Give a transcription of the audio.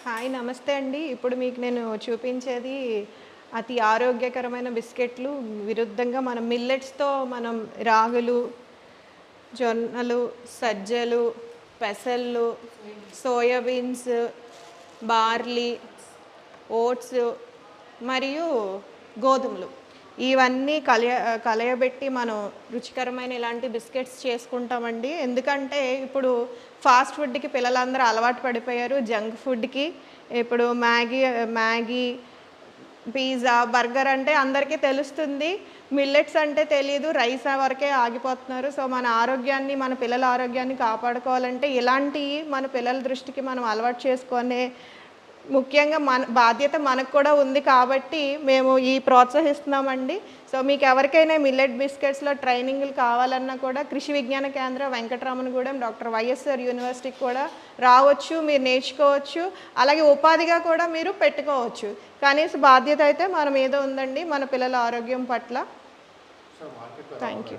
Hi నమస్తే అండి. ఇప్పుడు మీకు నేను చూపించేది అతి ఆరోగ్యకరమైన బిస్కెట్‌లు. విరుద్ధంగా మనం మిల్లెట్స్‌తో మనం రాగులు, జొన్నలు, సజ్జలు, పెసళ్ళు, సోయా బీన్స్, బార్లీ, ఓట్స్ మరియు గోధుమలు. ఇవన్నీ కలయబెట్టి మనం రుచికరమైన ఇలాంటి బిస్కెట్స్ చేసుకుంటామండి. ఎందుకంటే ఇప్పుడు ఫాస్ట్ ఫుడ్‌కి పిల్లలందరూ అలవాటు పడిపోయారు. జంక్ ఫుడ్‌కి. ఇప్పుడు మ్యాగీ, పిజ్జా, బర్గర్ అంటే అందరికీ తెలుస్తుంది. మిల్లెట్స్ అంటే తెలీదు. రైస్ వరకే ఆగిపోతున్నారు. సో, మన ఆరోగ్యాన్ని, మన పిల్లల ఆరోగ్యాన్ని కాపాడుకోవాలంటే ఇలాంటియి మన పిల్లల దృష్టికి మనం అలవాటు చేసుకొనే ముఖ్యంగా మన బాధ్యత మనకు కూడా ఉంది కాబట్టి మేము ప్రోత్సహిస్తున్నామండి. సో, మీకెవరికైనా మిల్లెట్ బిస్కెట్స్‌లో ట్రైనింగ్‌లు కావాలన్నా కూడా కృషి విజ్ఞాన కేంద్రం, వెంకటరమణగూడెం, డాక్టర్ వైఎస్ఆర్ యూనివర్సిటీకి కూడా రావచ్చు. మీరు నేర్చుకోవచ్చు. అలాగే ఉపాధిగా కూడా మీరు పెట్టుకోవచ్చు. కనీస బాధ్యత అయితే మన మీద ఉందండి మన పిల్లల ఆరోగ్యం పట్ల. Thank you.